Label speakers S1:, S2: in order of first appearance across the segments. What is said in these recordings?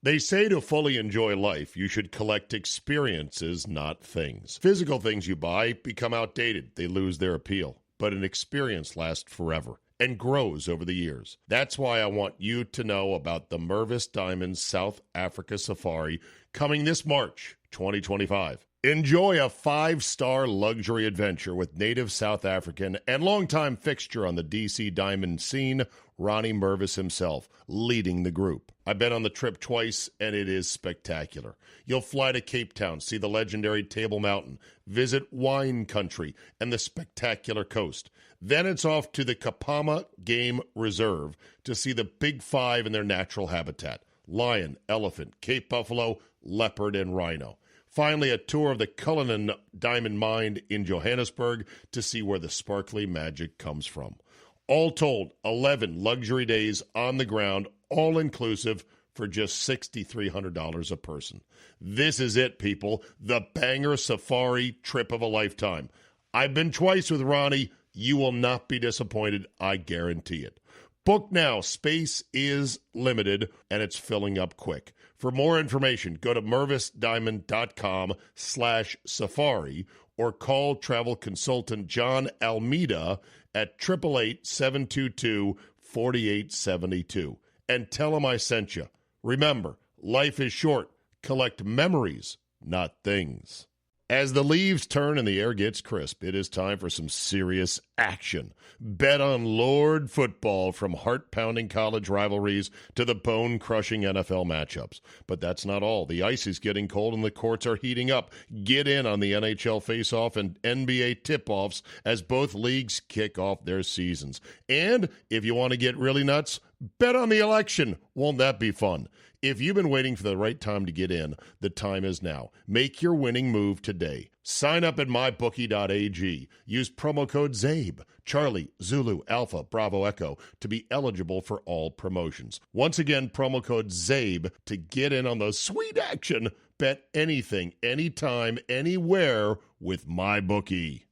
S1: They say to fully enjoy life, you should collect experiences, not things. Physical things you buy become outdated. They lose their appeal. But an experience lasts forever and grows over the years. That's why I want you to know about the Mervis Diamonds South Africa Safari coming this March 2025. Enjoy a 5-star luxury adventure with native South African and longtime fixture on the DC diamond scene, Ronnie Mervis himself, leading the group. I've been on the trip twice, and it is spectacular. You'll fly to Cape Town, see the legendary Table Mountain, visit wine country and the spectacular coast. Then it's off to the Kapama Game Reserve to see the Big Five in their natural habitat: lion, elephant, Cape buffalo, leopard, and rhino. Finally, a tour of the Cullinan Diamond Mine in Johannesburg to see where the sparkly magic comes from. All told, 11 luxury days on the ground, all inclusive, for just $6,300 a person. This is it, people. The banger safari trip of a lifetime. I've been twice with Ronnie. You will not be disappointed. I guarantee it. Book now. Space is limited, and it's filling up quick. For more information, go to mervisdiamond.com/safari or call travel consultant John Almeida at 888-722-4872 and tell him I sent you. Remember, life is short. Collect memories, not things. As the leaves turn and the air gets crisp, it is time for some serious action. Bet on Lord football, from heart-pounding college rivalries to the bone-crushing NFL matchups. But that's not all. The ice is getting cold and the courts are heating up. Get in on the NHL face-off and NBA tip-offs as both leagues kick off their seasons. And if you want to get really nuts, bet on the election. Won't that be fun? If you've been waiting for the right time to get in, the time is now. Make your winning move today. Sign up at mybookie.ag. Use promo code CZABE, Charlie, Zulu, Alpha, Bravo, Echo, to be eligible for all promotions. Once again, promo code CZABE to get in on the sweet action. Bet anything, anytime, anywhere with MyBookie.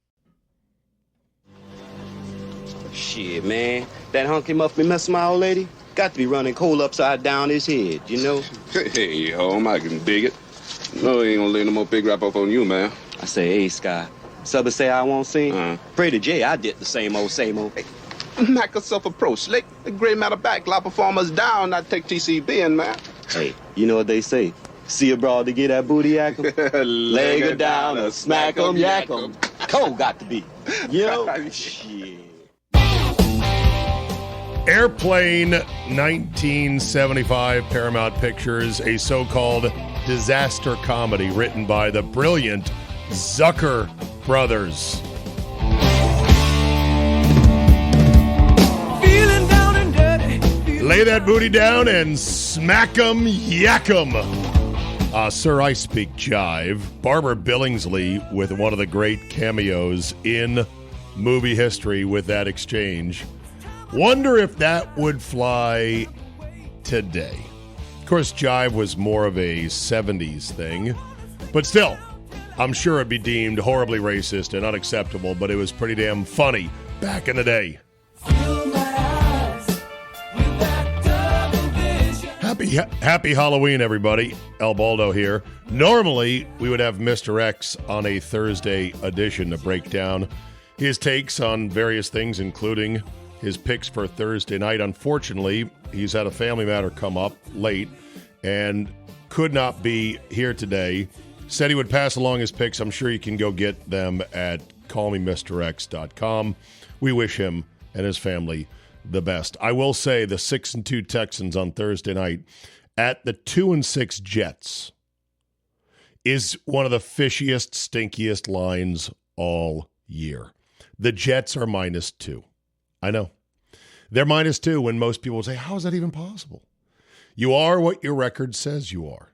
S2: Shit, man. That hunky muffin mess with my old lady got to be running coal upside down his head, you know?
S3: Hey, home, I can dig it. No, he ain't gonna lay no more big rap up on you, man.
S2: I say, hey, Sky, Subba say I won't sing. Pray to Jay, I did the same old, same old.
S3: Hey, knock yourself a pro, slick. The gray matter back, lot performers down, not take TCB in, man.
S2: Hey, you know what they say? See a broad to get that booty yak 'em? Leg her down or smack 'em, yak 'em. Cole got to be. You know? Shit.
S1: Airplane, 1975, Paramount Pictures, a so-called disaster comedy written by the brilliant Zucker brothers.
S4: Feeling down and dirty.
S1: Lay that booty down and smack 'em, yak 'em. Sir, I speak jive. Barbara Billingsley with one of the great cameos in movie history with that exchange. Wonder if that would fly today. Of course, jive was more of a 70s thing, but still, I'm sure it'd be deemed horribly racist and unacceptable, but it was pretty damn funny back in the day. Happy Halloween, everybody. El Baldo here. Normally, we would have Mr. X on a Thursday edition to break down his takes on various things, including his picks for Thursday night. Unfortunately, he's had a family matter come up late and could not be here today. Said he would pass along his picks. I'm sure you can go get them at callmemrx.com. We wish him and his family the best. I will say the 6-2 Texans on Thursday night at the 2-6 Jets is one of the fishiest, stinkiest lines all year. The Jets are -2. I know. They're -2 when most people say, how is that even possible? You are what your record says you are.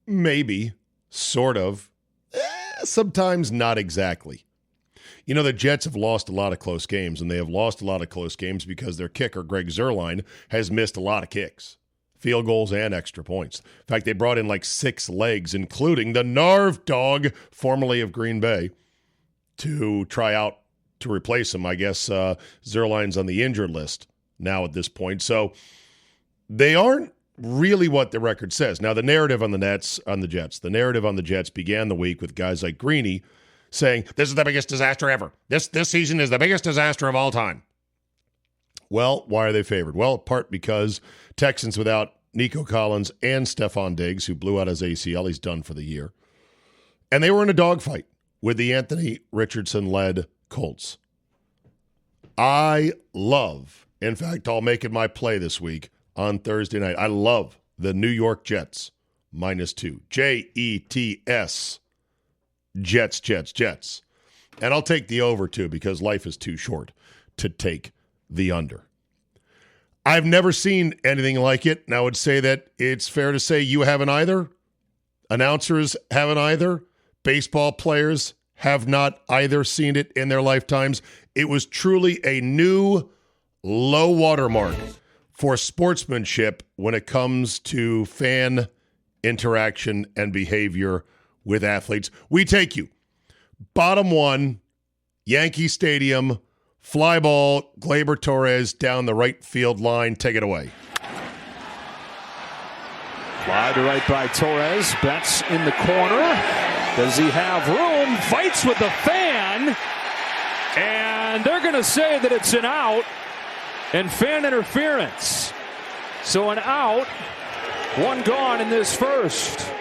S1: Maybe, sort of, sometimes not exactly. You know, the Jets have lost a lot of close games, and they have lost a lot of close games because their kicker, Greg Zuerlein, has missed a lot of kicks, field goals and extra points. In fact, they brought in like 6 legs, including the Narv dog, formerly of Green Bay, to try out to replace him. I guess Zuerlein's on the injured list now at this point. So they aren't really what the record says. Now, the narrative on the Jets began the week with guys like Greeny saying, this is the biggest disaster ever. This season is the biggest disaster of all time. Well, why are they favored? Well, in part because Texans without Nico Collins and Stephon Diggs, who blew out his ACL, he's done for the year. And they were in a dogfight with the Anthony Richardson-led Colts. I love, in fact, I'll make it my play this week on Thursday night. I love the New York Jets, -2. Jets. Jets. And I'll take the over, too, because life is too short to take the under. I've never seen anything like it, and I would say that it's fair to say you haven't either. Announcers haven't either. Baseball players have not either seen it in their lifetimes. It was truly a new low watermark for sportsmanship when it comes to fan interaction and behavior with athletes. We take you. Bottom one, Yankee Stadium, fly ball, Gleyber Torres down the right field line. Take it away.
S4: Fly to right by Torres. Betts in the corner. Does he have room? Fights with the fan. And they're going to say that it's an out and fan interference. So an out, one gone in this first.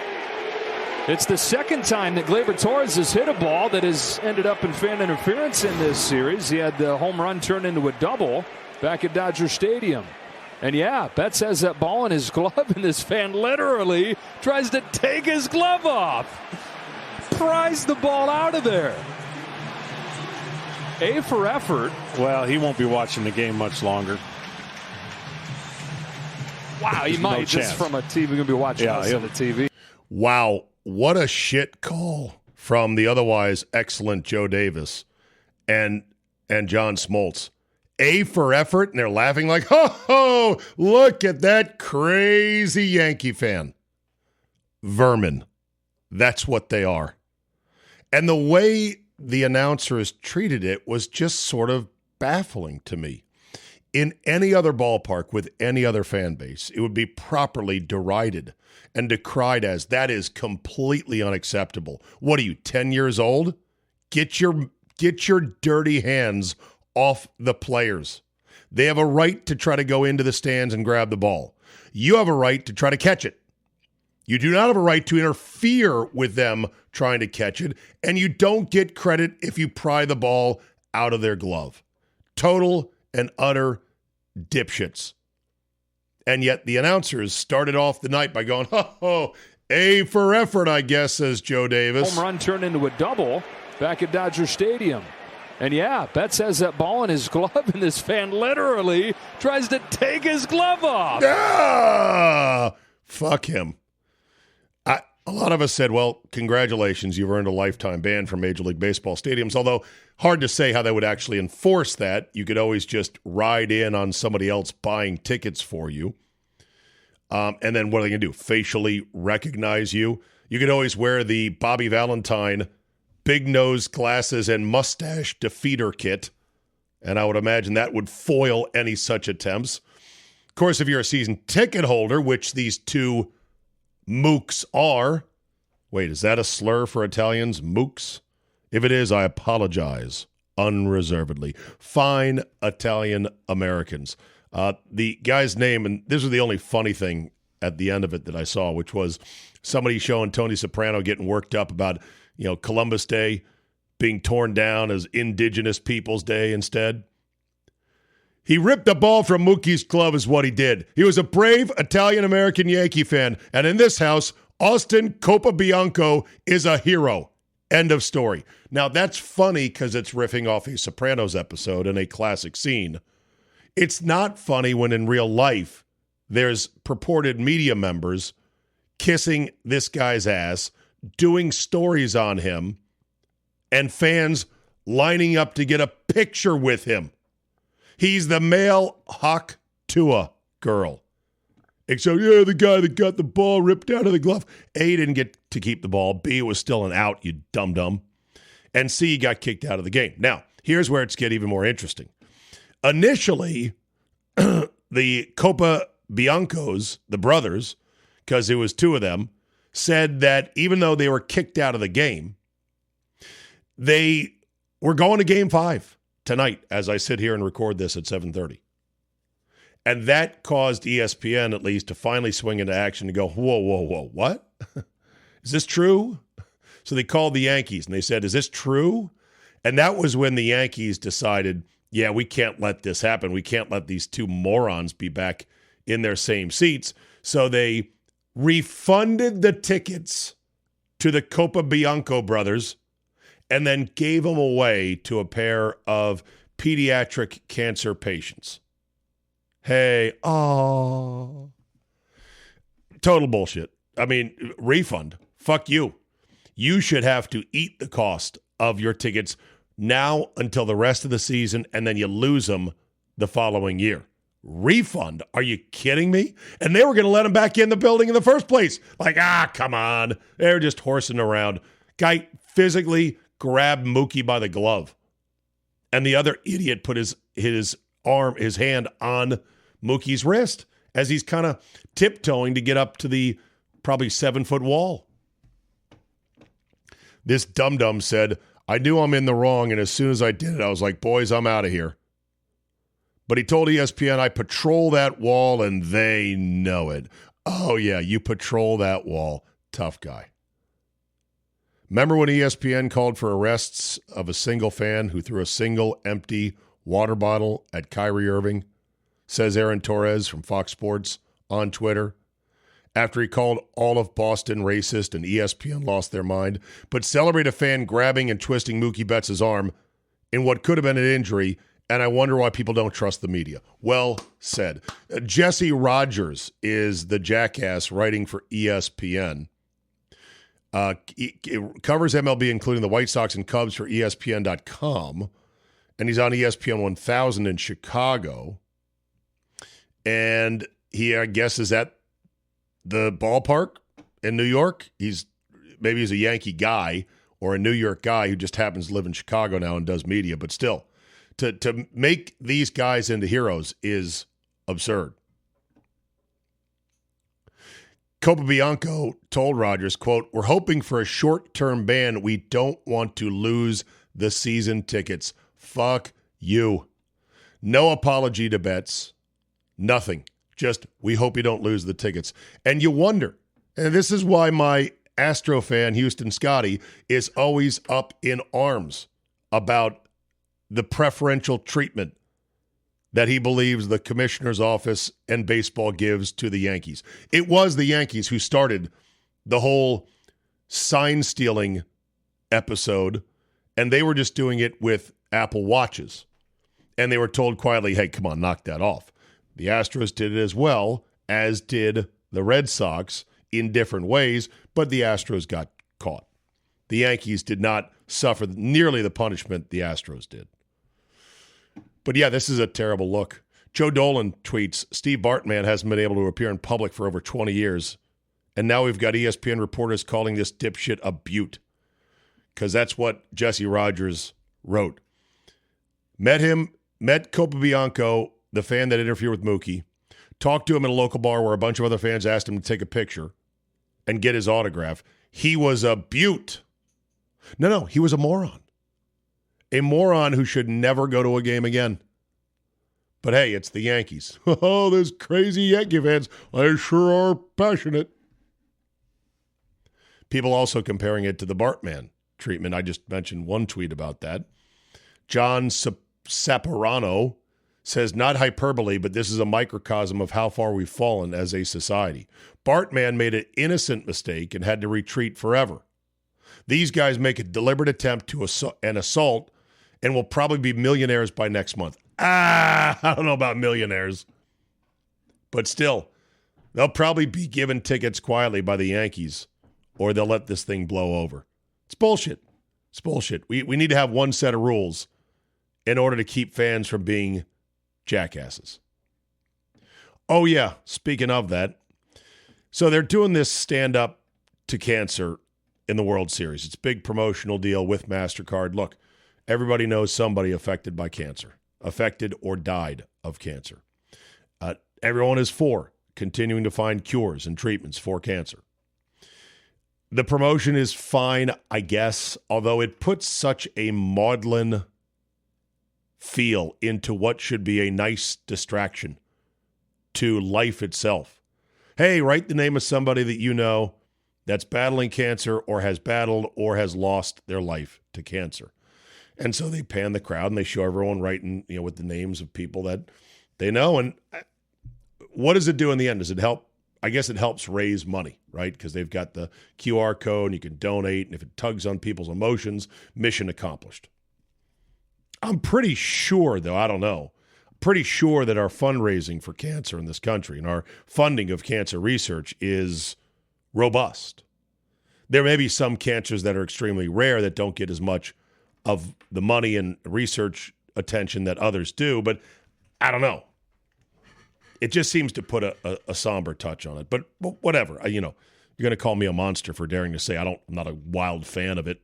S4: It's the second time that Gleyber Torres has hit a ball that has ended up in fan interference in this series. He had the home run turned into a double back at Dodger Stadium. And yeah, Betts has that ball in his glove, and this fan literally tries to take his glove off. Pries the ball out of there. A for effort.
S5: Well, he won't be watching the game much longer.
S4: Wow, he might.
S5: No
S4: just
S5: chance.
S4: from a TV. We're going to be watching this on the TV.
S1: Wow, what a shit call from the otherwise excellent Joe Davis and John Smoltz. A for effort, and they're laughing like, ho, look at that crazy Yankee fan. Vermin. That's what they are. And the way the announcers treated it was just sort of baffling to me. In any other ballpark with any other fan base, it would be properly derided and decried as, that is completely unacceptable. What are you, 10 years old? Get your dirty hands off the players. They have a right to try to go into the stands and grab the ball. You have a right to try to catch it. You do not have a right to interfere with them trying to catch it, and you don't get credit if you pry the ball out of their glove. Total and utter dipshits. And yet the announcers started off the night by going, A for effort, I guess, says Joe Davis.
S4: Home run turned into a double back at Dodger Stadium. And yeah, Betts has that ball in his glove, and this fan literally tries to take his glove off.
S1: Ah, fuck him. A lot of us said, well, congratulations, you've earned a lifetime ban from Major League Baseball stadiums, although hard to say how they would actually enforce that. You could always just ride in on somebody else buying tickets for you. And then what are they going to do? Facially recognize you? You could always wear the Bobby Valentine big nose glasses and mustache defeater kit, and I would imagine that would foil any such attempts. Of course, if you're a season ticket holder, which these two mooks are. Wait, is that a slur for Italians? Mooks? If it is, I apologize unreservedly. Fine Italian Americans. The guy's name, and this was the only funny thing at the end of it that I saw, which was somebody showing Tony Soprano getting worked up about, Columbus Day being torn down as Indigenous Peoples Day instead. He ripped the ball from Mookie's glove is what he did. He was a brave Italian-American Yankee fan. And in this house, Austin Copabianco is a hero. End of story. Now, that's funny because it's riffing off a Sopranos episode and a classic scene. It's not funny when in real life there's purported media members kissing this guy's ass, doing stories on him, and fans lining up to get a picture with him. He's the male Hawk Tua girl. Except, the guy that got the ball ripped out of the glove. A, he didn't get to keep the ball. B, it was still an out, you dum-dum. And C, he got kicked out of the game. Now, here's where it's getting even more interesting. Initially, the Copa Biancos, the brothers, because it was two of them, said that even though they were kicked out of the game, they were going to Game 5 tonight as I sit here and record this at 7:30. And that caused ESPN, at least, to finally swing into action and go, whoa, what? Is this true? So they called the Yankees and they said, is this true? And that was when the Yankees decided, yeah, we can't let this happen. We can't let these two morons be back in their same seats. So they refunded the tickets to the Capobianco brothers and then gave them away to a pair of pediatric cancer patients. Hey, total bullshit. I mean, refund. Fuck you. You should have to eat the cost of your tickets now until the rest of the season, and then you lose them the following year. Refund? Are you kidding me? And they were going to let them back in the building in the first place. Like, come on. They're just horsing around. Guy physically grabbed Mookie by the glove, and the other idiot put his hand on Mookie's wrist as he's kind of tiptoeing to get up to the probably 7-foot wall. This dum-dum said, I knew I'm in the wrong, and as soon as I did it, I was like, boys, I'm out of here. But he told ESPN, I patrol that wall, and they know it. Oh, yeah, you patrol that wall. Tough guy. Remember when ESPN called for arrests of a single fan who threw a single empty water bottle at Kyrie Irving? Says Aaron Torres from Fox Sports on Twitter. After he called all of Boston racist and ESPN lost their mind, but celebrate a fan grabbing and twisting Mookie Betts' arm in what could have been an injury, and I wonder why people don't trust the media. Well said. Jesse Rogers is the jackass writing for ESPN. It covers MLB, including the White Sox and Cubs for ESPN.com, and he's on ESPN 1000 in Chicago. And he, I guess, is at the ballpark in New York. He's a Yankee guy or a New York guy who just happens to live in Chicago now and does media. But still, to make these guys into heroes is absurd. Capobianco told Rogers, quote, we're hoping for a short-term ban. We don't want to lose the season tickets. Fuck you. No apology to Betts. Nothing. Just, we hope you don't lose the tickets. And you wonder, and this is why my Astro fan, Houston Scotty, is always up in arms about the preferential treatment that he believes the commissioner's office and baseball gives to the Yankees. It was the Yankees who started the whole sign-stealing episode, and they were just doing it with Apple Watches. And they were told quietly, hey, come on, knock that off. The Astros did it as well, as did the Red Sox in different ways, but the Astros got caught. The Yankees did not suffer nearly the punishment the Astros did. But yeah, this is a terrible look. Joe Dolan tweets, Steve Bartman hasn't been able to appear in public for over 20 years, and now we've got ESPN reporters calling this dipshit a beaut, because that's what Jesse Rogers wrote. Met Capobianco, the fan that interfered with Mookie, talked to him in a local bar where a bunch of other fans asked him to take a picture and get his autograph. He was a beaut. No, he was a moron. A moron who should never go to a game again. But hey, it's the Yankees. Oh, those crazy Yankee fans. They sure are passionate. People also comparing it to the Bartman treatment. I just mentioned one tweet about that. John Saporano says, not hyperbole, but this is a microcosm of how far we've fallen as a society. Bartman made an innocent mistake and had to retreat forever. These guys make a deliberate attempt to an assault and will probably be millionaires by next month. I don't know about millionaires. But still, they'll probably be given tickets quietly by the Yankees, or they'll let this thing blow over. It's bullshit. It's bullshit. We need to have one set of rules in order to keep fans from being jackasses. Oh, yeah, speaking of that, so they're doing this stand-up to cancer in the World Series. It's a big promotional deal with MasterCard. Look, everybody knows somebody affected by cancer, affected or died of cancer. Everyone is for continuing to find cures and treatments for cancer. The promotion is fine, I guess, although it puts such a maudlin feel into what should be a nice distraction to life itself. Hey, write the name of somebody that you know that's battling cancer or has battled or has lost their life to cancer. And so they pan the crowd and they show everyone writing, with the names of people that they know. And what does it do in the end? Does it help? I guess it helps raise money, right? Because they've got the QR code and you can donate. And if it tugs on people's emotions, mission accomplished. I'm pretty sure, though, I don't know, pretty sure that our fundraising for cancer in this country and our funding of cancer research is robust. There may be some cancers that are extremely rare that don't get as much of the money and research attention that others do, but I don't know. It just seems to put a somber touch on it. But whatever. You're going to call me a monster for daring to say I'm not a wild fan of it.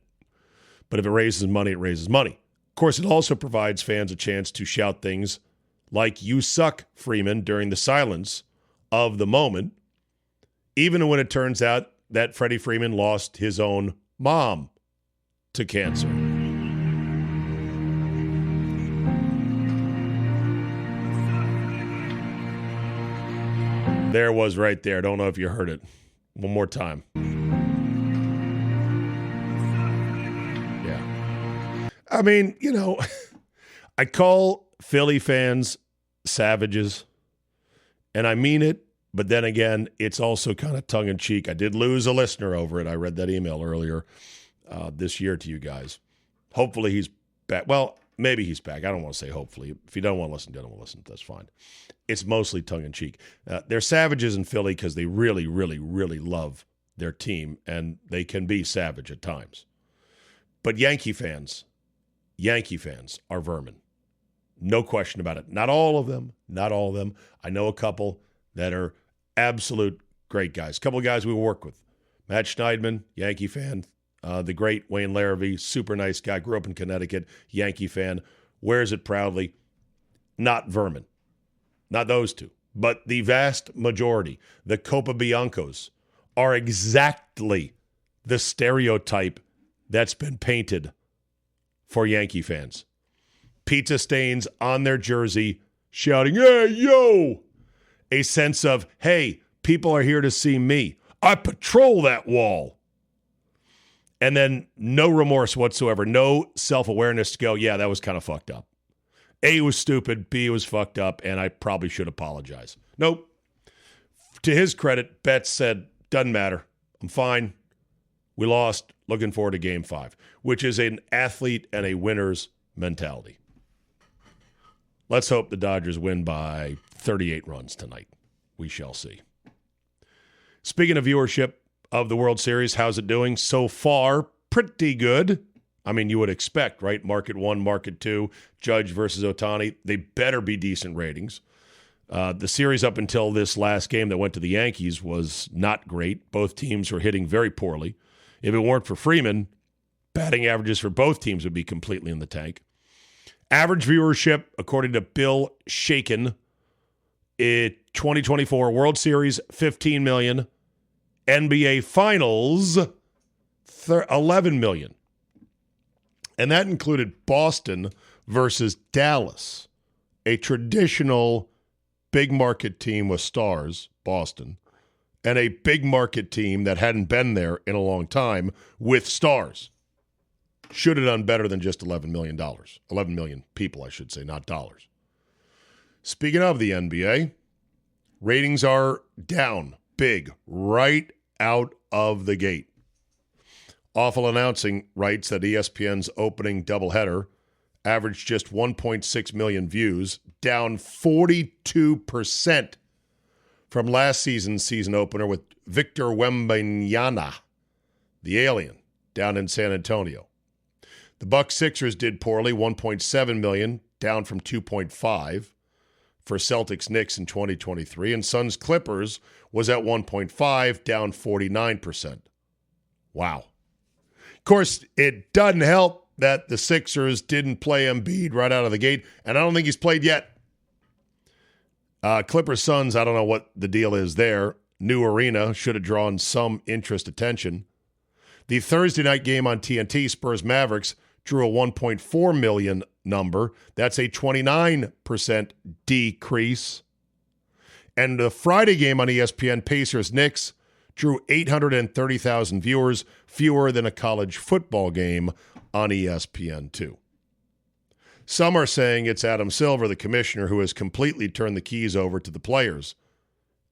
S1: But if it raises money, it raises money. Of course, it also provides fans a chance to shout things like, "You suck, Freeman," during the silence of the moment, even when it turns out that Freddie Freeman lost his own mom to cancer. There it was right there. Don't know if you heard it. One more time. Yeah. I mean, I call Philly fans savages, and I mean it, but then again, it's also kind of tongue-in-cheek. I did lose a listener over it. I read that email earlier this year to you guys. Hopefully he's back. Well, maybe he's back. I don't want to say hopefully. If you don't want to listen, don't want to listen. That's fine. It's mostly tongue-in-cheek. They're savages in Philly because they really, really, really love their team, and they can be savage at times. But Yankee fans are vermin. No question about it. Not all of them. I know a couple that are absolute great guys. A couple of guys we work with. Matt Schneidman, Yankee fan. The great Wayne Larrabee, super nice guy. Grew up in Connecticut, Yankee fan. Wears it proudly. Not vermin. Not those two. But the vast majority, the Copa Biancos, are exactly the stereotype that's been painted for Yankee fans. Pizza stains on their jersey, shouting, "Hey, yo!" A sense of, hey, people are here to see me. I patrol that wall. And then no remorse whatsoever, no self-awareness to go, yeah, that was kind of fucked up. A was stupid, B was fucked up, and I probably should apologize. Nope. To his credit, Betts said, doesn't matter. I'm fine. We lost. Looking forward to Game 5, which is an athlete and a winner's mentality. Let's hope the Dodgers win by 38 runs tonight. We shall see. Speaking of viewership of the World Series, how's it doing? So far, pretty good. I mean, you would expect, right? Market 1, Market 2, Judge versus Ohtani. They better be decent ratings. The series up until this last game that went to the Yankees was not great. Both teams were hitting very poorly. If it weren't for Freeman, batting averages for both teams would be completely in the tank. Average viewership, according to Bill Shaken, 2024 World Series, 15 million. NBA Finals, 11 million. And that included Boston versus Dallas, a traditional big market team with stars, Boston, and a big market team that hadn't been there in a long time with stars. Should have done better than just $11 million. 11 million people, I should say, not dollars. Speaking of the NBA, ratings are down big right out of the gate. Awful Announcing writes that ESPN's opening doubleheader averaged just 1.6 million views, down 42% from last season's season opener with Victor Wembanyama, the alien, down in San Antonio. The Bucks Sixers did poorly, 1.7 million, down from 2.5 for Celtics Knicks in 2023, and Suns Clippers was at 1.5, down 49%. Wow. Of course, it doesn't help that the Sixers didn't play Embiid right out of the gate, and I don't think he's played yet. Clippers Suns, I don't know what the deal is there. New arena should have drawn some interest attention. The Thursday night game on TNT, Spurs Mavericks, drew a 1.4 million number. That's a 29% decrease. And the Friday game on ESPN, Pacers Knicks, drew 830,000 viewers, fewer than a college football game on ESPN2. Some are saying it's Adam Silver, the commissioner, who has completely turned the keys over to the players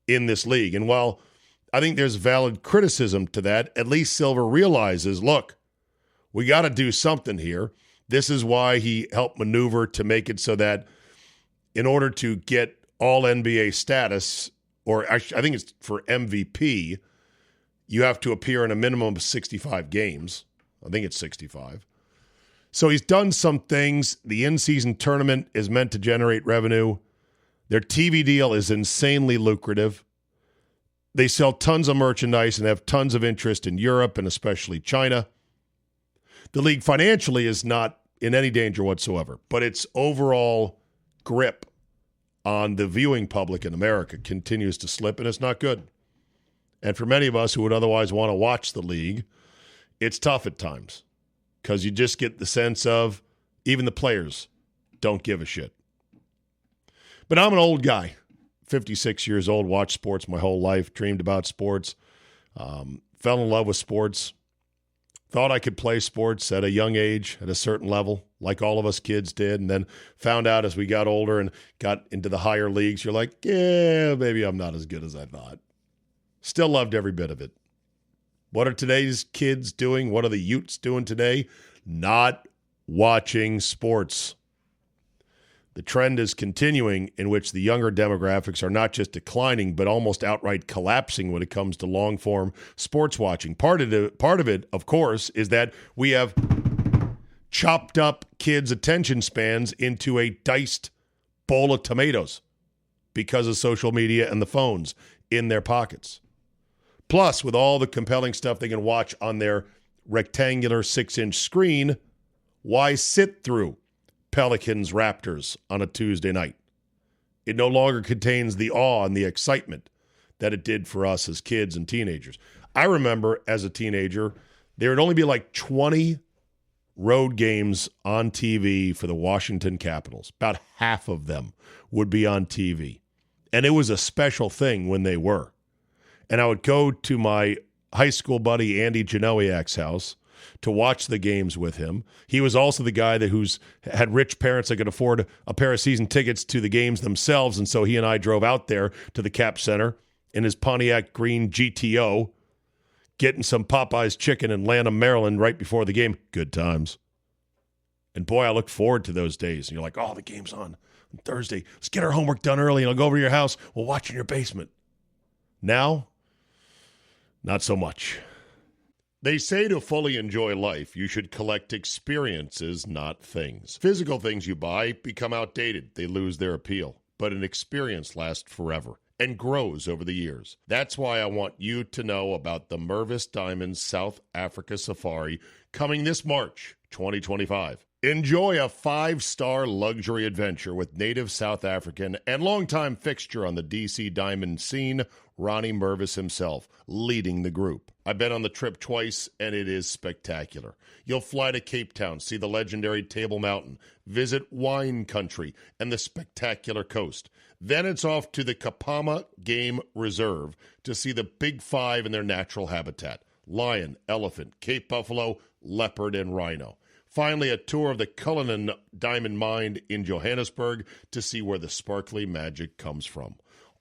S1: in this league. And while I think there's valid criticism to that, at least Silver realizes, look, we got to do something here. This is why he helped maneuver to make it so that in order to get all NBA status, or actually, I think it's for MVP, you have to appear in a minimum of 65 games. I think it's 65. So he's done some things. The in-season tournament is meant to generate revenue. Their TV deal is insanely lucrative. They sell tons of merchandise and have tons of interest in Europe and especially China. The league financially is not in any danger whatsoever, but its overall grip on the viewing public in America continues to slip, and it's not good. And for many of us who would otherwise want to watch the league, it's tough at times because you just get the sense of even the players don't give a shit. But I'm an old guy, 56 years old, watched sports my whole life, dreamed about sports, fell in love with sports, thought I could play sports at a young age at a certain level, like all of us kids did, and then found out as we got older and got into the higher leagues, you're like, yeah, maybe I'm not as good as I thought. Still loved every bit of it. What are today's kids doing? What are the Utes doing today? Not watching sports. The trend is continuing in which the younger demographics are not just declining, but almost outright collapsing when it comes to long-form sports watching. Part of it, of course, is that we have chopped up kids' attention spans into a diced bowl of tomatoes because of social media and the phones in their pockets. Plus, with all the compelling stuff they can watch on their rectangular 6-inch screen, why sit through Pelicans Raptors on a Tuesday night? It no longer contains the awe and the excitement that it did for us as kids and teenagers. I remember as a teenager, there would only be like 20 road games on TV for the Washington Capitals. About half of them would be on TV. And it was a special thing when they were. And I would go to my high school buddy Andy Janowiak's house to watch the games with him. He was also the guy that had rich parents that could afford a pair of season tickets to the games themselves, and so he and I drove out there to the Cap Center in his Pontiac Green GTO, getting some Popeye's chicken in Lanham, Maryland right before the game. Good times. And boy, I look forward to those days. And you're like, oh, the game's on Thursday. Let's get our homework done early, and I'll go over to your house. We'll watch in your basement. Now, not so much. They say to fully enjoy life, you should collect experiences, not things. Physical things you buy become outdated. They lose their appeal. But an experience lasts forever and grows over the years. That's why I want you to know about the Mervis Diamonds South Africa Safari coming this March 2025. Enjoy a 5-star luxury adventure with native South African and longtime fixture on the DC diamond scene, Ronnie Mervis himself, leading the group. I've been on the trip twice, and it is spectacular. You'll fly to Cape Town, see the legendary Table Mountain, visit wine country and the spectacular coast. Then it's off to the Kapama Game Reserve to see the Big Five in their natural habitat: lion, elephant, Cape buffalo, leopard, and rhino. Finally, a tour of the Cullinan Diamond Mine in Johannesburg to see where the sparkly magic comes from.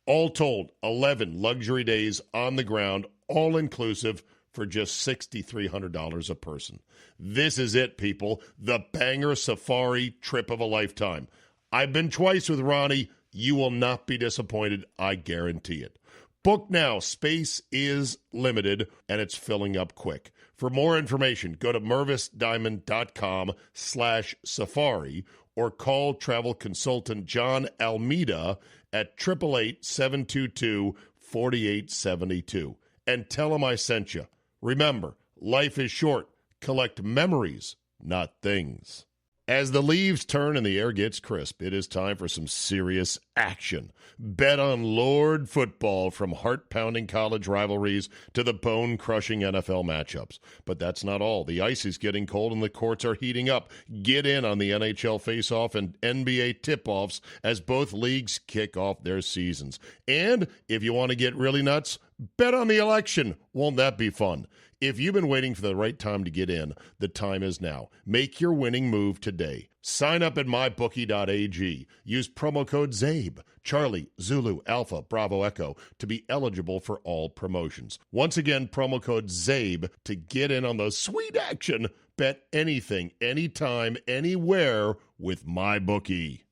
S1: All told, 11 luxury days on the ground, all-inclusive, for just $6,300 a person. This is it, people. The banger safari trip of a lifetime. I've been twice with Ronnie. You will not be disappointed. I guarantee it. Book now. Space is limited, and it's filling up quick. For more information, go to mervisdiamond.com/safari or call travel consultant John Almeida at 888-722-4872 and tell him I sent you. Remember, life is short. Collect memories, not things. As the leaves turn and the air gets crisp, it is time for some serious action. Bet on Lord football, from heart-pounding college rivalries to the bone-crushing NFL matchups. But that's not all. The ice is getting cold and the courts are heating up. Get in on the NHL face-off and NBA tip-offs as both leagues kick off their seasons. And if you want to get really nuts, bet on the election. Won't that be fun? If you've been waiting for the right time to get in, the time is now. Make your winning move today. Sign up at mybookie.ag. Use promo code CZABE, Charlie, Zulu, Alpha, Bravo, Echo, to be eligible for all promotions. Once again, promo code CZABE to get in on the sweet action. Bet anything, anytime, anywhere with MyBookie.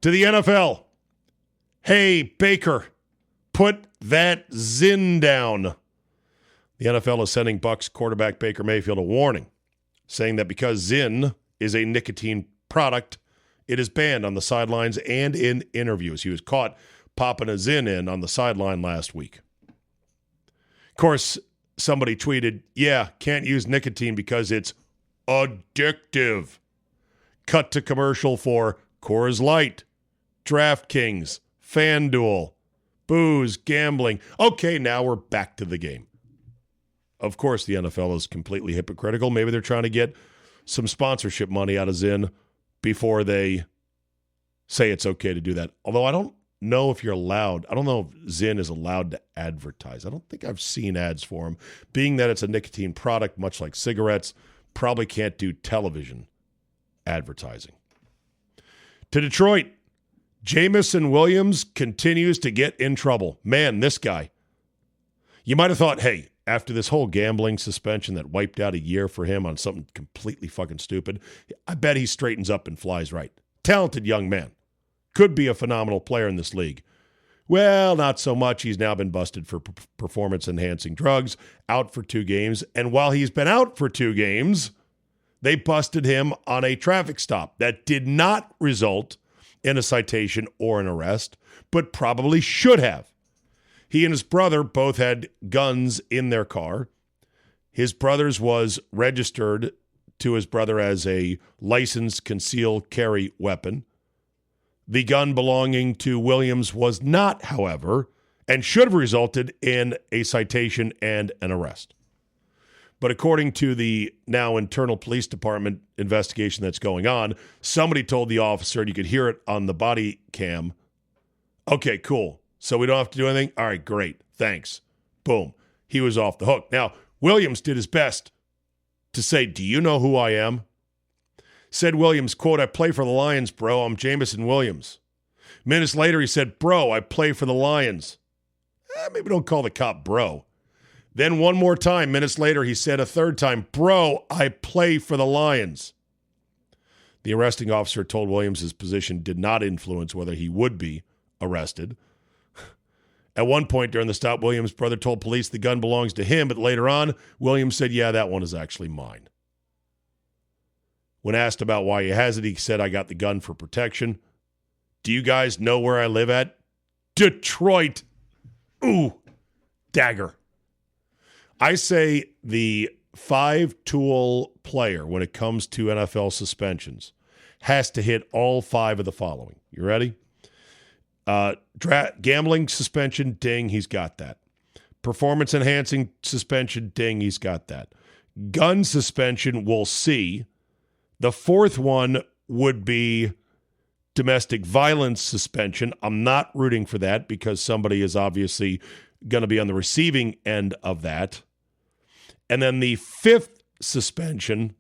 S1: To the NFL. Hey, Baker, put that Zyn down. The NFL is sending Bucs quarterback Baker Mayfield a warning, saying that because Zyn is a nicotine product, it is banned on the sidelines and in interviews. He was caught popping a Zyn in on the sideline last week. Of course, somebody tweeted, yeah, can't use nicotine because it's addictive. Cut to commercial for Coors Light, DraftKings, FanDuel, booze, gambling. Okay, now we're back to the game. Of course, the NFL is completely hypocritical. Maybe they're trying to get some sponsorship money out of Zyn before they say it's okay to do that. Although I don't know if you're allowed. I don't know if Zyn is allowed to advertise. I don't think I've seen ads for him. Being that it's a nicotine product, much like cigarettes, probably can't do television advertising. To Detroit, Jamison Williams continues to get in trouble. Man, this guy. You might have thought, hey, after this whole gambling suspension that wiped out a year for him on something completely fucking stupid, I bet he straightens up and flies right. Talented young man. Could be a phenomenal player in this league. Well, not so much. He's now been busted for performance-enhancing drugs, out for 2 games. And while he's been out for 2 games, they busted him on a traffic stop that did not result in a citation or an arrest, but probably should have. He and his brother both had guns in their car. His brother's was registered to his brother as a licensed concealed carry weapon. The gun belonging to Williams was not, however, and should have resulted in a citation and an arrest. But according to the now internal police department investigation that's going on, somebody told the officer, and you could hear it on the body cam, okay, cool. So we don't have to do anything? All right, great. Thanks. Boom. He was off the hook. Now, Williams did his best to say, do you know who I am? Said Williams, quote, I play for the Lions, bro. I'm Jamison Williams. Minutes later, he said, bro, I play for the Lions. Maybe don't call the cop bro. Then one more time, minutes later, he said a third time, bro, I play for the Lions. The arresting officer told Williams his position did not influence whether he would be arrested. At one point during the stop, Williams' brother told police the gun belongs to him, but later on, Williams said, yeah, that one is actually mine. When asked about why he has it, he said, I got the gun for protection. Do you guys know where I live at? Detroit. Ooh, dagger. I say the 5-tool player when it comes to NFL suspensions has to hit all 5 of the following. You ready? Gambling suspension, ding, he's got that. Performance-enhancing suspension, ding, he's got that. Gun suspension, we'll see. The 4th one would be domestic violence suspension. I'm not rooting for that because somebody is obviously going to be on the receiving end of that. And then the 5th suspension,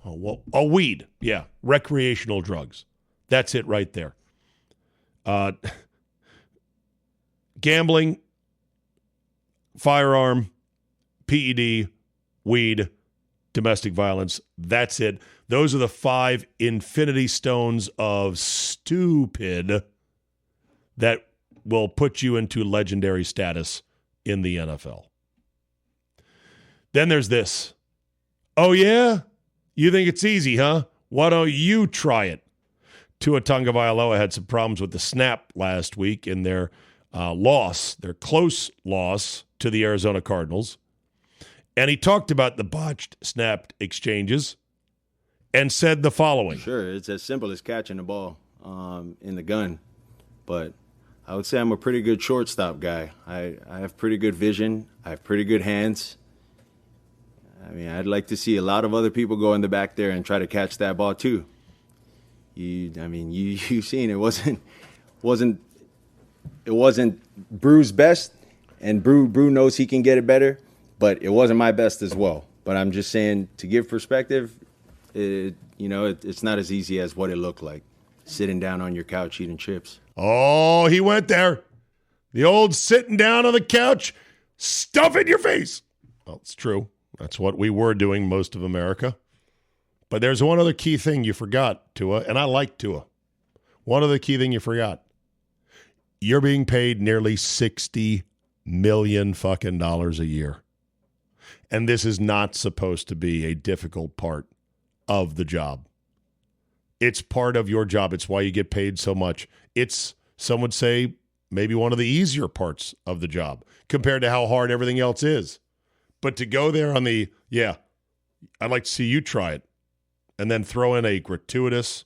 S1: weed. Yeah, recreational drugs. That's it right there. Gambling, firearm, PED, weed, domestic violence. That's it. Those are the 5 infinity stones of stupid that will put you into legendary status in the NFL. Then there's this. Oh, yeah? You think it's easy, huh? Why don't you try it? Tua Tagovailoa had some problems with the snap last week in their their close loss to the Arizona Cardinals. And he talked about the botched snapped exchanges and said the following.
S6: Sure, it's as simple as catching the ball in the gun. But I would say I'm a pretty good shortstop guy. I have pretty good vision. I have pretty good hands. I mean, I'd like to see a lot of other people go in the back there and try to catch that ball too. You've seen it wasn't Brew's best, and Brew knows he can get it better, but it wasn't my best as well. But I'm just saying, to give perspective, it's not as easy as what it looked like, sitting down on your couch eating chips.
S1: Oh, he went there. The old sitting down on the couch, stuff in your face. Well, it's true. That's what we were doing, most of America. But there's one other key thing you forgot, Tua, and I like Tua. One other key thing you forgot. You're being paid nearly $60 million fucking dollars a year. And this is not supposed to be a difficult part of the job. It's part of your job. It's why you get paid so much. It's, some would say, maybe one of the easier parts of the job compared to how hard everything else is. But to go there on the, I'd like to see you try it, and then throw in a gratuitous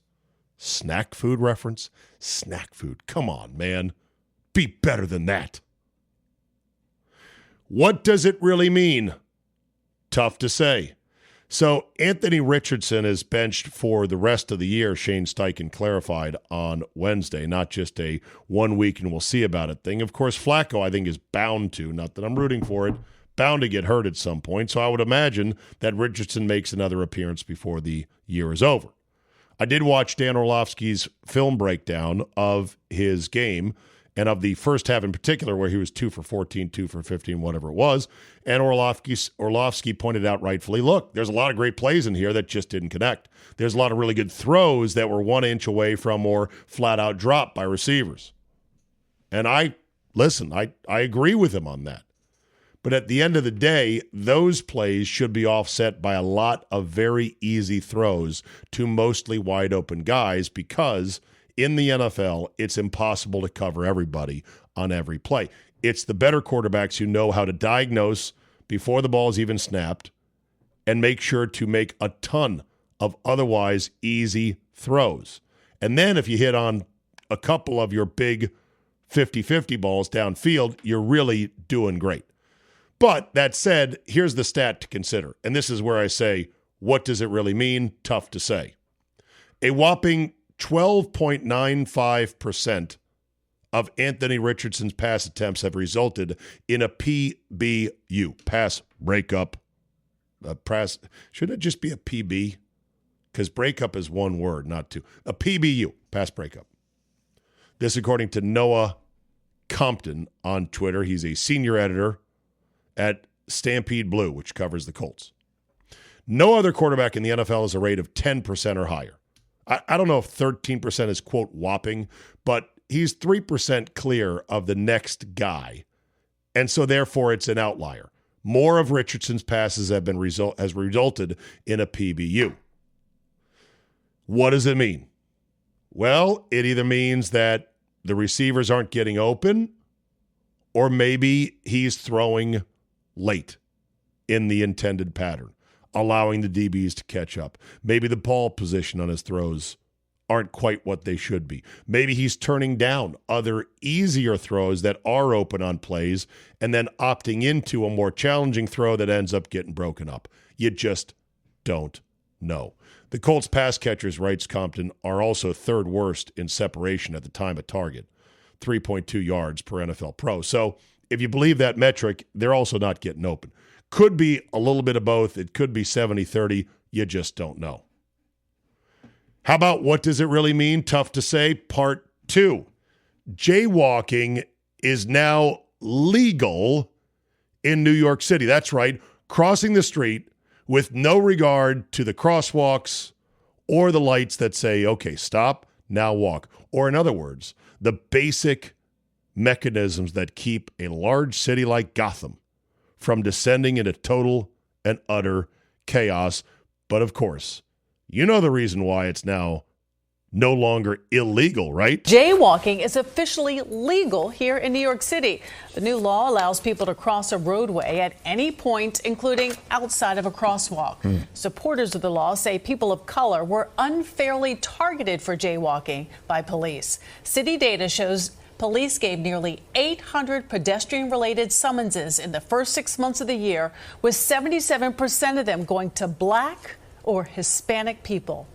S1: snack food reference. Snack food. Come on, man. Be better than that. What does it really mean? Tough to say. So Anthony Richardson is benched for the rest of the year, Shane Steichen clarified on Wednesday, not just a 1 week and we'll see about it thing. Of course, Flacco, I think, is bound to, not that I'm rooting for it, bound to get hurt at some point. So I would imagine that Richardson makes another appearance before the year is over. I did watch Dan Orlovsky's film breakdown of his game and of the first half in particular, where he was 2 for 14, 2 for 15, whatever it was. And Orlovsky pointed out rightfully, look, there's a lot of great plays in here that just didn't connect. There's a lot of really good throws that were 1 inch away from or flat out dropped by receivers. And I agree with him on that. But at the end of the day, those plays should be offset by a lot of very easy throws to mostly wide open guys, because in the NFL, it's impossible to cover everybody on every play. It's the better quarterbacks who know how to diagnose before the ball is even snapped and make sure to make a ton of otherwise easy throws. And then if you hit on a couple of your big 50-50 balls downfield, you're really doing great. But that said, here's the stat to consider. And this is where I say, what does it really mean? Tough to say. A whopping 12.95% of Anthony Richardson's pass attempts have resulted in a PBU, pass breakup. Shouldn't it just be a PB? Because breakup is one word, not two. A PBU, pass breakup. This according to Noah Compton on Twitter. He's a senior editor at Stampede Blue, which covers the Colts. No other quarterback in the NFL has a rate of 10% or higher. I don't know if 13% is, quote, whopping, but he's 3% clear of the next guy. And so, therefore, it's an outlier. More of Richardson's passes has resulted in a PBU. What does it mean? Well, it either means that the receivers aren't getting open, or maybe he's throwing late in the intended pattern, allowing the DBs to catch up. Maybe the ball position on his throws aren't quite what they should be. Maybe he's turning down other easier throws that are open on plays and then opting into a more challenging throw that ends up getting broken up. You just don't know. The Colts pass catchers, writes Compton, are also third worst in separation at the time of target, 3.2 yards per NFL pro. So if you believe that metric, they're also not getting open. Could be a little bit of both. It could be 70-30. You just don't know. How about what does it really mean? Tough to say. Part 2. Jaywalking is now legal in New York City. That's right. Crossing the street with no regard to the crosswalks or the lights that say, okay, stop, now walk. Or in other words, the basic mechanisms that keep a large city like Gotham from descending into total and utter chaos. But of course, you know the reason why it's now no longer illegal, right?
S7: Jaywalking is officially legal here in New York City. The new law allows people to cross a roadway at any point, including outside of a crosswalk. Supporters of the law say people of color were unfairly targeted for jaywalking by police. City data shows police gave nearly 800 pedestrian-related summonses in the first 6 months of the year, with 77% of them going to Black or Hispanic people.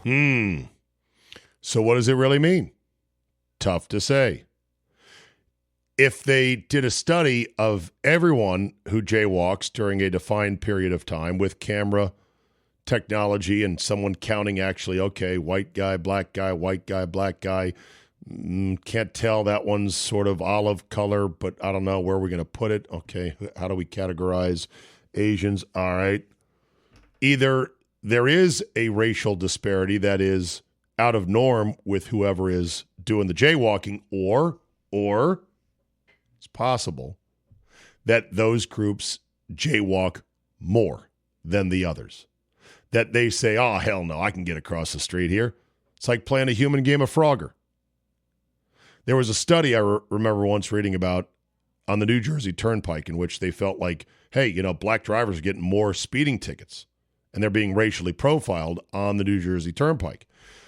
S1: So what does it really mean? Tough to say. If they did a study of everyone who jaywalks during a defined period of time with camera technology and someone counting actually, okay, white guy, black guy, white guy, black guy, can't tell that one's sort of olive color, but I don't know where we're going to put it. Okay, how do we categorize Asians? All right. Either there is a racial disparity that is out of norm with whoever is doing the jaywalking, or it's possible that those groups jaywalk more than the others. That they say, oh, hell no, I can get across the street here. It's like playing a human game of Frogger. There was a study I remember once reading about on the New Jersey Turnpike in which they felt like, hey, black drivers are getting more speeding tickets and they're being racially profiled on the New Jersey Turnpike.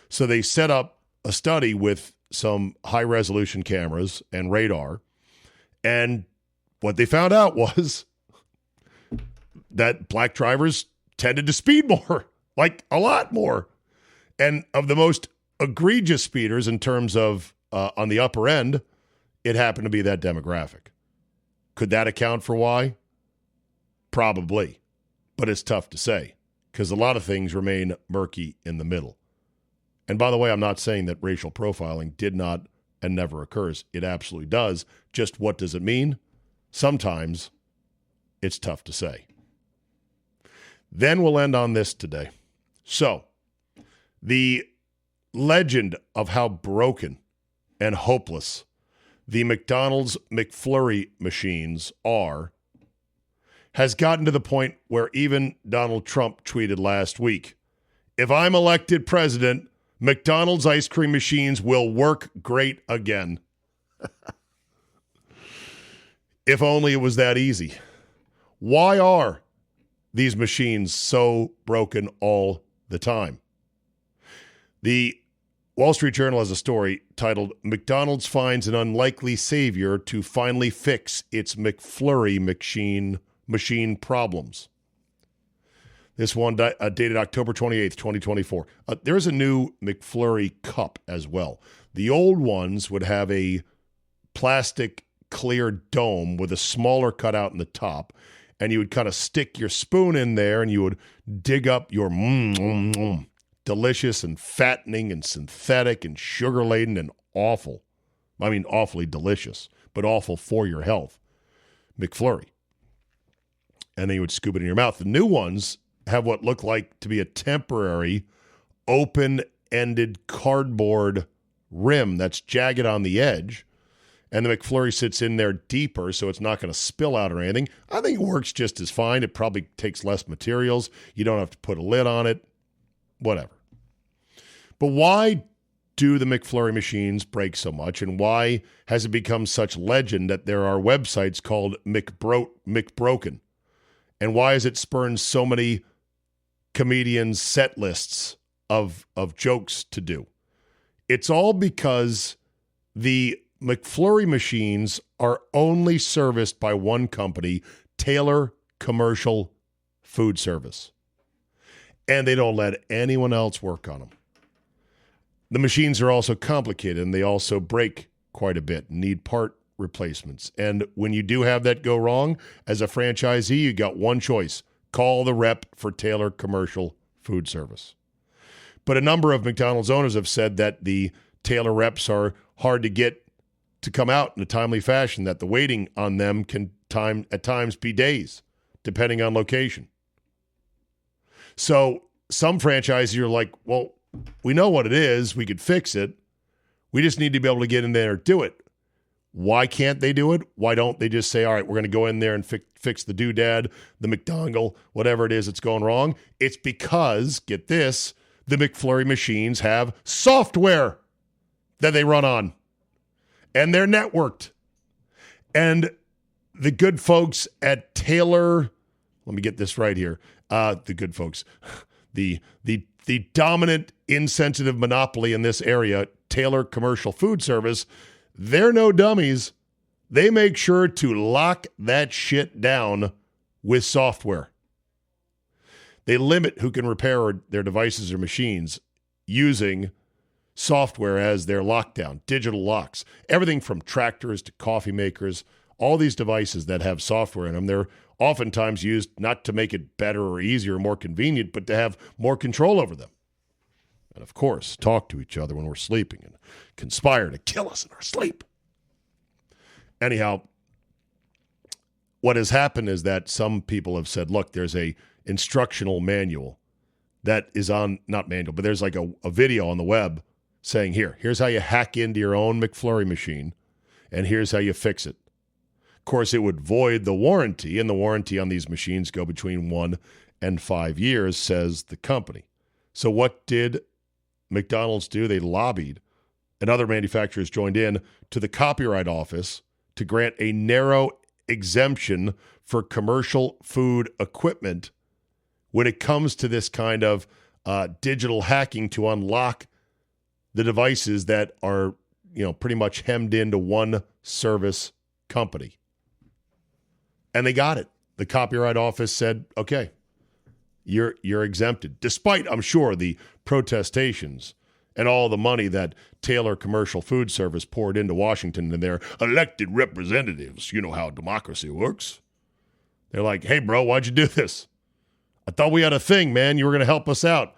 S1: So they set up a study with some high-resolution cameras and radar, and what they found out was that black drivers tended to speed more, like a lot more. And of the most egregious speeders in terms of on the upper end, it happened to be that demographic. Could that account for why? Probably, but it's tough to say because a lot of things remain murky in the middle. And by the way, I'm not saying that racial profiling did not and never occurs. It absolutely does. Just what does it mean? Sometimes it's tough to say. Then we'll end on this today. So, the legend of how broken and hopeless the McDonald's McFlurry machines are has gotten to the point where even Donald Trump tweeted last week, if I'm elected president, McDonald's ice cream machines will work great again. If only it was that easy. Why are these machines so broken all the time? The Wall Street Journal has a story titled, McDonald's finds an unlikely savior to finally fix its McFlurry machine problems. This one dated October 28th, 2024. There's a new McFlurry cup as well. The old ones would have a plastic clear dome with a smaller cutout in the top, and you would kind of stick your spoon in there, and you would dig up your delicious and fattening and synthetic and sugar-laden and awful. I mean, awfully delicious, but awful for your health. McFlurry. And then you would scoop it in your mouth. The new ones have what look like to be a temporary open-ended cardboard rim that's jagged on the edge, and the McFlurry sits in there deeper so it's not going to spill out or anything. I think it works just as fine. It probably takes less materials. You don't have to put a lid on it. Whatever. But why do the McFlurry machines break so much, and why has it become such legend that there are websites called McBroken? And why has it spurned so many comedians' set lists of jokes to do? It's all because the McFlurry machines are only serviced by one company, Taylor Commercial Food Service. And they don't let anyone else work on them. The machines are also complicated, and they also break quite a bit, need part replacements. And when you do have that go wrong, as a franchisee, you got one choice. Call the rep for Taylor Commercial Food Service. But a number of McDonald's owners have said that the Taylor reps are hard to get to come out in a timely fashion, that the waiting on them can at times be days, depending on location. So some franchisees are like, well, we know what it is. We could fix it. We just need to be able to get in there and do it. Why can't they do it? Why don't they just say, all right, we're going to go in there and fix the doodad, the McDongle, whatever it is that's going wrong? It's because, get this, the McFlurry machines have software that they run on, and they're networked. And the good folks at Taylor, let me get this right here. The good folks, the dominant insensitive monopoly in this area, Taylor Commercial Food Service, they're no dummies. They make sure to lock that shit down with software. They limit who can repair their devices or machines using software as their lockdown, digital locks. Everything from tractors to coffee makers, all these devices that have software in them, they're oftentimes used not to make it better or easier or more convenient, but to have more control over them. And of course, talk to each other when we're sleeping and conspire to kill us in our sleep. Anyhow, what has happened is that some people have said, look, there's a instructional manual that is on, not manual, but there's like a video on the web saying, here's how you hack into your own McFlurry machine, and here's how you fix it. Of course, it would void the warranty, and the warranty on these machines go between 1 and 5 years, says the company. So what did McDonald's do? They lobbied, and other manufacturers joined in, to the Copyright Office to grant a narrow exemption for commercial food equipment when it comes to this kind of digital hacking to unlock the devices that are, pretty much hemmed into one service company. And they got it. The Copyright Office said, okay, you're exempted, despite, I'm sure, the protestations and all the money that Taylor Commercial Food Service poured into Washington and their elected representatives. You know how democracy works. They're like, hey, bro, why'd you do this? I thought we had a thing, man. You were going to help us out.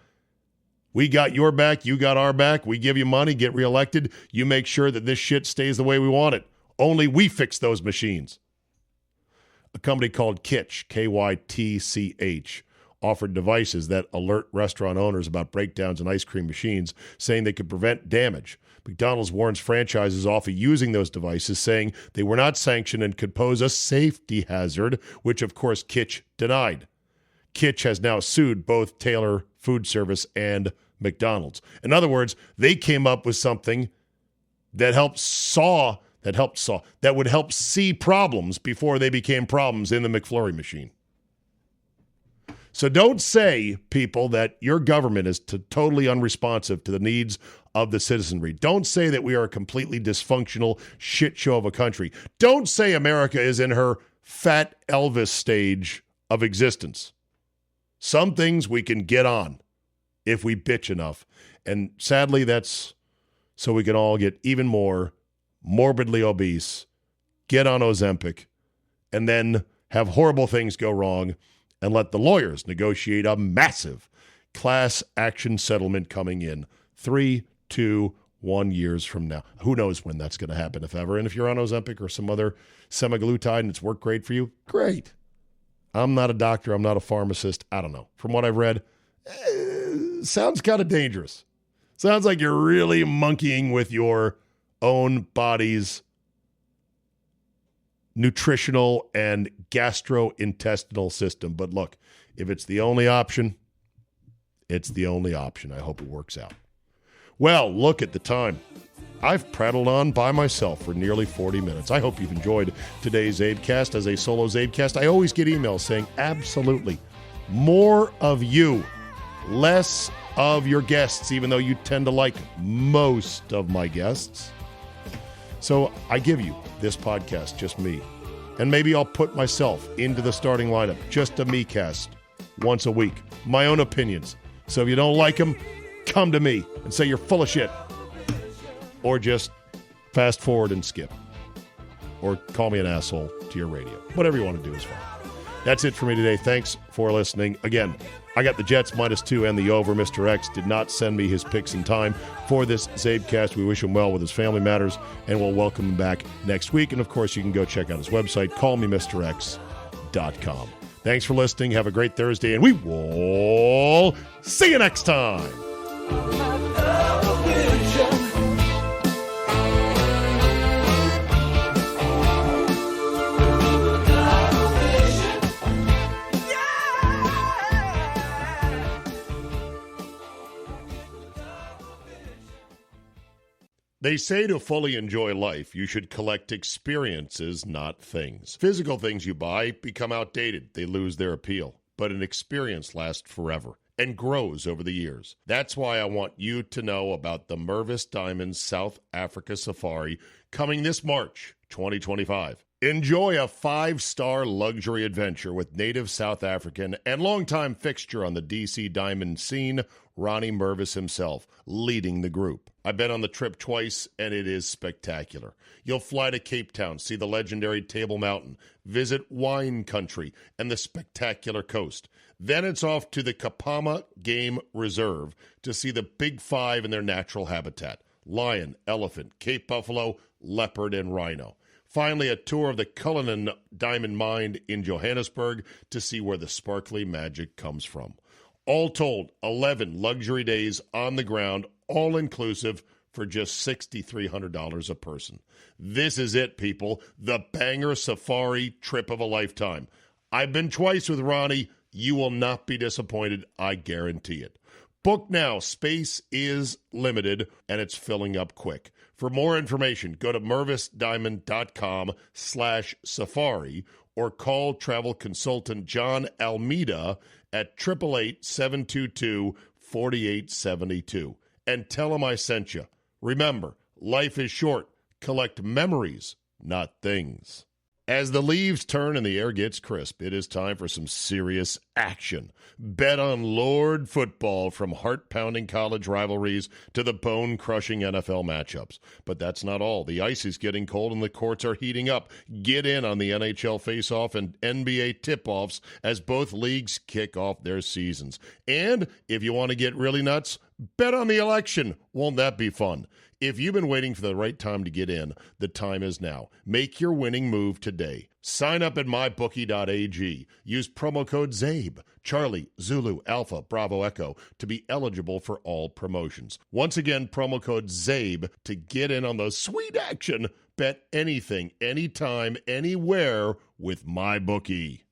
S1: We got your back. You got our back. We give you money, get reelected. You make sure that this shit stays the way we want it. Only we fix those machines. A company called Kitch, Kytch, offered devices that alert restaurant owners about breakdowns in ice cream machines, saying they could prevent damage. McDonald's warns franchises off of using those devices, saying they were not sanctioned and could pose a safety hazard, which, of course, Kitch denied. Kitch has now sued both Taylor Food Service and McDonald's. In other words, they came up with something that would help see problems before they became problems in the McFlurry machine. So don't say, people, that your government is totally unresponsive to the needs of the citizenry. Don't say that we are a completely dysfunctional shit show of a country. Don't say America is in her fat Elvis stage of existence. Some things we can get on if we bitch enough. And sadly, that's so we can all get even more morbidly obese, get on Ozempic, and then have horrible things go wrong and let the lawyers negotiate a massive class action settlement coming in 3, 2, 1 years from now. Who knows when that's going to happen, if ever. And if you're on Ozempic or some other semaglutide and it's worked great for you, great. I'm not a doctor. I'm not a pharmacist. I don't know. From what I've read, sounds kind of dangerous. Sounds like you're really monkeying with your own body's nutritional and gastrointestinal system. But look, if it's the only option, it's the only option. I hope it works out. Well, look at the time. I've prattled on by myself for nearly 40 minutes. I hope you've enjoyed today's CzabeCast. As a solo CzabeCast, I always get emails saying, absolutely, more of you, less of your guests, even though you tend to like most of my guests. So I give you this podcast, just me. And maybe I'll put myself into the starting lineup, just a me cast, once a week. My own opinions. So if you don't like them, come to me and say you're full of shit. Or just fast forward and skip. Or call me an asshole to your radio. Whatever you want to do is fine. That's it for me today. Thanks for listening. Again, I got the Jets -2 and the over. Mr. X did not send me his picks in time for this CzabeCast. We wish him well with his family matters, and we'll welcome him back next week. And, of course, you can go check out his website, callmemrx.com. Thanks for listening. Have a great Thursday, and we will see you next time. They say to fully enjoy life, you should collect experiences, not things. Physical things you buy become outdated. They lose their appeal. But an experience lasts forever and grows over the years. That's why I want you to know about the Mervis Diamonds South Africa Safari coming this March 2025. Enjoy a 5-star luxury adventure with native South African and longtime fixture on the DC diamond scene, Ronnie Mervis himself, leading the group. I've been on the trip twice, and it is spectacular. You'll fly to Cape Town, see the legendary Table Mountain, visit wine country and the spectacular coast. Then it's off to the Kapama Game Reserve to see the Big Five in their natural habitat: lion, elephant, Cape buffalo, leopard, and rhino. Finally, a tour of the Cullinan Diamond Mine in Johannesburg to see where the sparkly magic comes from. All told, 11 luxury days on the ground, all inclusive, for just $6,300 a person. This is it, people. The banger safari trip of a lifetime. I've been twice with Ronnie. You will not be disappointed. I guarantee it. Book now. Space is limited, and it's filling up quick. For more information, go to mervisdiamond.com/safari or call travel consultant John Almeida at 888-722-4872 and tell him I sent you. Remember, life is short. Collect memories, not things. As the leaves turn and the air gets crisp, it is time for some serious action. Bet on Lord football, from heart-pounding college rivalries to the bone-crushing NFL matchups. But that's not all. The ice is getting cold and the courts are heating up. Get in on the NHL face-off and NBA tip-offs as both leagues kick off their seasons. And if you want to get really nuts, bet on the election. Won't that be fun? If you've been waiting for the right time to get in, the time is now. Make your winning move today. Sign up at mybookie.ag. Use promo code CZABE, Charlie, Zulu, Alpha, Bravo, Echo, to be eligible for all promotions. Once again, promo code CZABE to get in on the sweet action. Bet anything, anytime, anywhere with MyBookie.